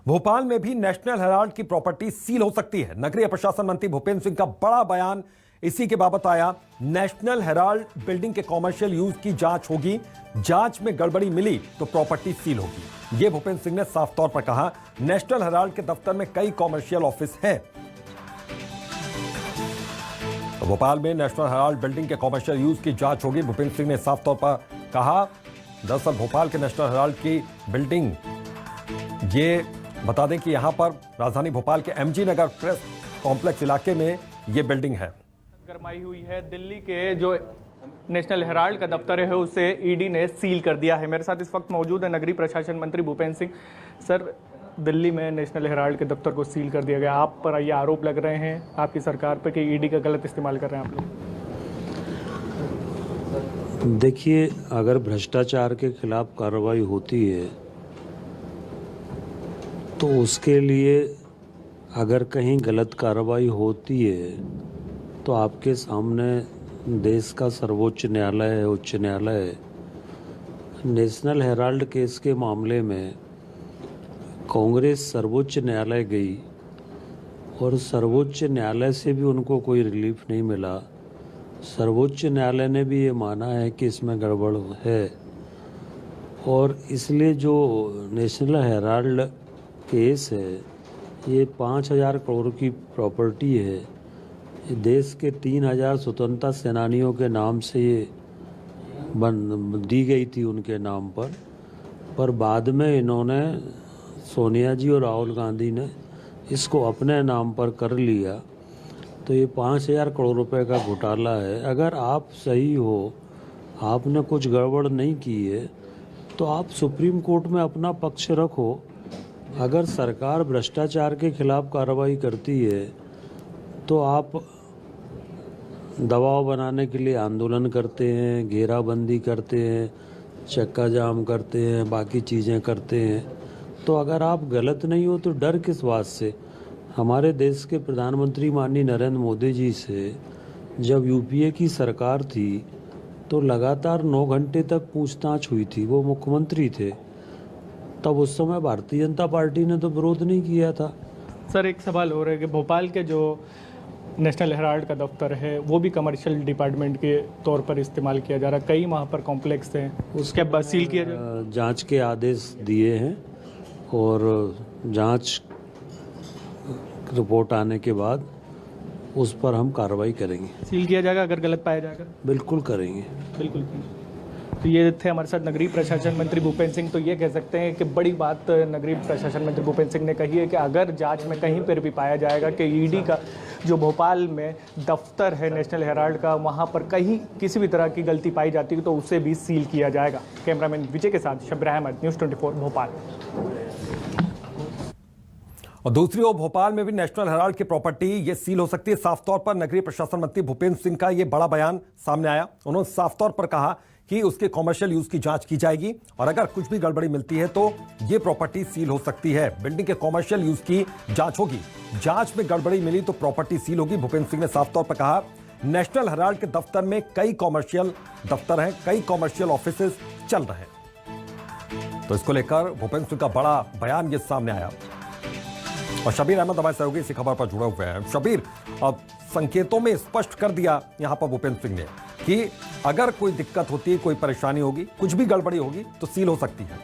भोपाल में भी national Herald की प्रॉपर्टी सील हो सकती है। नगरीय प्रशासन मंत्री भूपेंद्र सिंह का बड़ा बयान इसी के बाबत आया। नेशनल हेराल्ड बिल्डिंग के कॉमर्शियल यूज की जांच होगी, जांच में गड़बड़ी मिली तो प्रॉपर्टी सील होगी। यह भूपेंद्र सिंह ने साफ तौर पर कहा। नेशनल हेराल्ड के दफ्तर में कई कॉमर्शियल ऑफिस हैं। तो भोपाल में नेशनल हेराल्ड बिल्डिंग के कॉमर्शियल यूज की जांच होगी, भूपेंद्र सिंह ने साफ तौर पर कहा। दरअसल भोपाल के नेशनल हेराल्ड की बिल्डिंग, ये बता दें कि यहां पर राजधानी भोपाल के एमजी नगर प्रेस कॉम्प्लेक्स इलाके में ये बिल्डिंग है। गरमाई हुई है। दिल्ली के जो नेशनल हेराल्ड का दफ्तर है उसे ईडी ने सील कर दिया है। मेरे साथ इस वक्त मौजूद है नगरीय प्रशासन मंत्री भूपेंद्र सिंह। सर, दिल्ली में नेशनल हेराल्ड के दफ्तर को सील कर दिया गया, आप पर ये आरोप लग रहे हैं आपकी सरकार पर कि ईडी का गलत इस्तेमाल कर रहे हैं आप लोग। देखिए, अगर भ्रष्टाचार के खिलाफ कार्रवाई होती है तो उसके लिए अगर कहीं गलत कार्रवाई होती है तो आपके सामने देश का सर्वोच्च न्यायालय है, उच्च न्यायालय है। नेशनल हेराल्ड केस के मामले में कांग्रेस सर्वोच्च न्यायालय गई और सर्वोच्च न्यायालय से भी उनको कोई रिलीफ नहीं मिला। सर्वोच्च न्यायालय ने भी ये माना है कि इसमें गड़बड़ है और इसलिए जो नेशनल हेराल्ड केस है, ये 5,000 करोड़ की प्रॉपर्टी है। ये देश के 3,000 स्वतंत्रता सेनानियों के नाम से ये दी गई थी उनके नाम पर बाद में इन्होंने, सोनिया जी और राहुल गांधी ने इसको अपने नाम पर कर लिया। तो ये 5,000 करोड़ रुपए का घोटाला है। अगर आप सही हो, आपने कुछ गड़बड़ नहीं की है, तो आप सुप्रीम कोर्ट में अपना पक्ष रखो। अगर सरकार भ्रष्टाचार के खिलाफ कार्रवाई करती है तो आप दबाव बनाने के लिए आंदोलन करते हैं, घेराबंदी करते हैं, चक्का जाम करते हैं, बाकी चीज़ें करते हैं। तो अगर आप गलत नहीं हो तो डर किस बात से? हमारे देश के प्रधानमंत्री माननीय नरेंद्र मोदी जी से जब यूपीए की सरकार थी तो लगातार 9 घंटे तक पूछताछ हुई थी। वो मुख्यमंत्री थे, तब उस समय भारतीय जनता पार्टी ने तो विरोध नहीं किया था। सर, एक सवाल हो रहा है कि भोपाल के जो नेशनल हेराल्ड का दफ्तर है वो भी कमर्शियल डिपार्टमेंट के तौर पर इस्तेमाल किया जा रहा है। कई वहाँ पर कॉम्प्लेक्स हैं, उसके बाद सील किया जाए। जांच के आदेश दिए हैं और जांच रिपोर्ट आने के बाद उस पर हम कार्रवाई करेंगे। सील किया जाएगा अगर गलत पाया जाएगा? बिल्कुल करेंगे, बिल्कुल। तो ये थे हमारे साथ नगरीय प्रशासन मंत्री भूपेंद्र सिंह। तो ये कह सकते हैं कि बड़ी बात नगरीय प्रशासन मंत्री भूपेंद्र सिंह ने कही है कि अगर जांच में कहीं पर भी पाया जाएगा कि ईडी का जो भोपाल में दफ्तर है नेशनल हेराल्ड का, वहां पर कहीं किसी भी तरह की गलती पाई जाती है तो उसे भी सील किया जाएगा। कैमरामैन विजय के साथ शब्बीर अहमद, न्यूज़ 24 भोपाल। और दूसरी ओर भोपाल में भी नेशनल हेराल्ड की प्रॉपर्टी ये सील हो सकती है। साफ तौर पर नगरीय प्रशासन मंत्री भूपेंद्र सिंह का ये बड़ा बयान सामने आया। उन्होंने साफ तौर पर कहा कि उसके कॉमर्शियल यूज की जांच की जाएगी और अगर कुछ भी गड़बड़ी मिलती है तो ये प्रॉपर्टी सील हो सकती है। बिल्डिंग के कॉमर्शियल यूज की जांच होगी, जांच में गड़बड़ी मिली तो प्रॉपर्टी सील होगी। भूपेंद्र सिंह ने साफ तौर पर कहा। नेशनल हेराल्ड के दफ्तर में कई कॉमर्शियल दफ्तर हैं, कई कॉमर्शियल ऑफिसेज चल रहे हैं। तो इसको लेकर भूपेंद्र सिंह का बड़ा बयान ये सामने आया और शब्बीर अहमद हमारे सहयोगी इसी खबर पर जुड़े हुए हैं। शब्बीर, अब संकेतों में स्पष्ट कर दिया यहां पर भूपेंद्र सिंह ने कि अगर कोई दिक्कत होती है, कोई परेशानी होगी, कुछ भी गड़बड़ी होगी तो सील हो सकती है,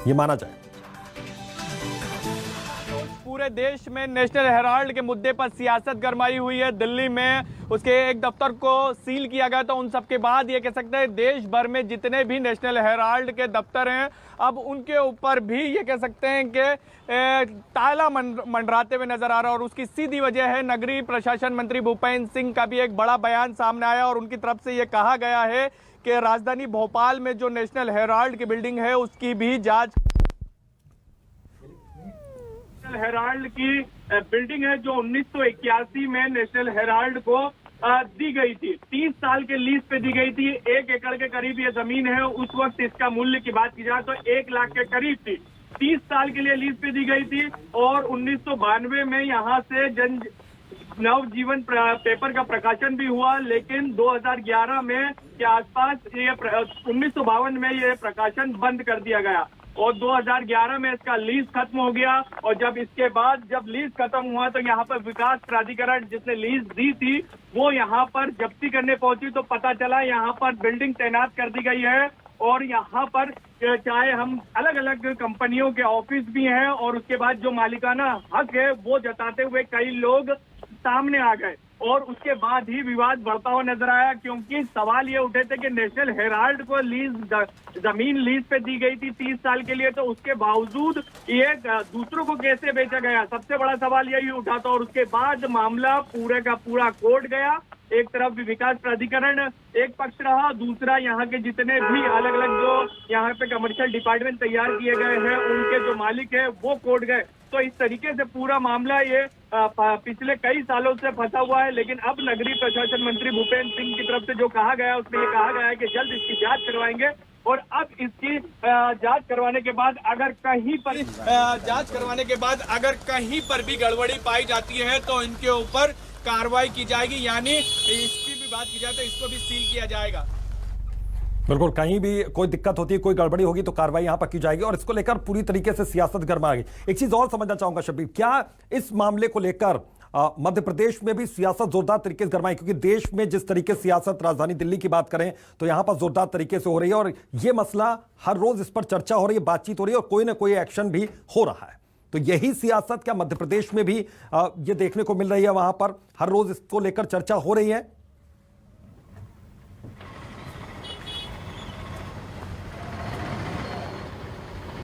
ये माना जाए। पूरे देश में नेशनल हेराल्ड के मुद्दे पर सियासत गरमाई हुई है। दिल्ली में उसके एक दफ्तर को सील किया गया, तो उन सबके बाद ये कह सकते हैं देश भर में जितने भी नेशनल हेराल्ड के दफ्तर हैं अब उनके ऊपर भी ये कह सकते हैं कि ताला मंडराते हुए नजर आ रहा है। और उसकी सीधी वजह है नगरीय प्रशासन मंत्री भूपेंद्र सिंह का भी एक बड़ा बयान सामने आया और उनकी तरफ से ये कहा गया है कि राजधानी भोपाल में जो नेशनल हेराल्ड की बिल्डिंग है उसकी भी जांच। नेशनल हेराल्ड की बिल्डिंग है जो 1981 में नेशनल हेराल्ड को दी गई थी, 30 साल के लीज पे दी गई थी। 1 एकड़ के करीब ये जमीन है। उस वक्त इसका मूल्य की बात की जाए तो 1 लाख के करीब थी। 30 साल के लिए लीज पे दी गई थी और 1992 में यहाँ से जन नवजीवन पेपर का प्रकाशन भी हुआ, लेकिन 2011 में के आसपास ये 1952 में ये प्रकाशन बंद कर दिया गया। और 2011 में इसका लीज खत्म हो गया। और जब इसके बाद जब लीज खत्म हुआ तो यहाँ पर विकास प्राधिकरण जिसने लीज दी थी वो यहाँ पर जब्ती करने पहुंची तो पता चला यहाँ पर बिल्डिंग तैनात कर दी गई है और यहाँ पर चाहे हम अलग अलग कंपनियों के ऑफिस भी हैं और उसके बाद जो मालिकाना हक है वो जताते हुए कई लोग सामने आ गए और उसके बाद ही विवाद बढ़ता हुआ नजर आया, क्योंकि सवाल ये उठे थे कि नेशनल हेराल्ड को जमीन लीज पे दी गई थी 30 साल के लिए, तो उसके बावजूद ये दूसरों को कैसे बेचा गया, सबसे बड़ा सवाल यही उठा था। और उसके बाद मामला पूरे का पूरा कोर्ट गया। एक तरफ विकास प्राधिकरण एक पक्ष रहा, दूसरा यहाँ के जितने भी अलग अलग जो यहाँ पे कमर्शियल डिपार्टमेंट तैयार किए गए हैं उनके जो मालिक है वो कोर्ट गए। तो इस तरीके से पूरा मामला ये पिछले कई सालों से फंसा हुआ है। लेकिन अब नगरीय प्रशासन मंत्री भूपेंद्र सिंह की तरफ से जो कहा गया है उसमें ये कहा गया है कि जल्द इसकी जांच करवाएंगे और अब इसकी जांच करवाने के बाद अगर कहीं पर भी गड़बड़ी पाई जाती है तो इनके ऊपर कार्रवाई की जाएगी, यानी इसकी भी बात की जाए तो इसको भी सील किया जाएगा। बिल्कुल, कहीं भी कोई दिक्कत होती है, कोई गड़बड़ी होगी तो कार्रवाई यहां पर की जाएगी और इसको लेकर पूरी तरीके से सियासत गर्मा गई। एक चीज और समझना चाहूंगा शब्बीर, क्या इस मामले को लेकर मध्य प्रदेश में भी सियासत जोरदार तरीके से गर्माई, क्योंकि देश में जिस तरीके से सियासत राजधानी दिल्ली की बात करें तो यहां पर जोरदार तरीके से हो रही है और यह मसला हर रोज इस पर चर्चा हो रही है, बातचीत हो रही है और कोई ना कोई एक्शन भी हो रहा है। तो यही सियासत क्या मध्य प्रदेश में भी ये देखने को मिल रही है, वहां पर हर रोज इसको लेकर चर्चा हो रही है?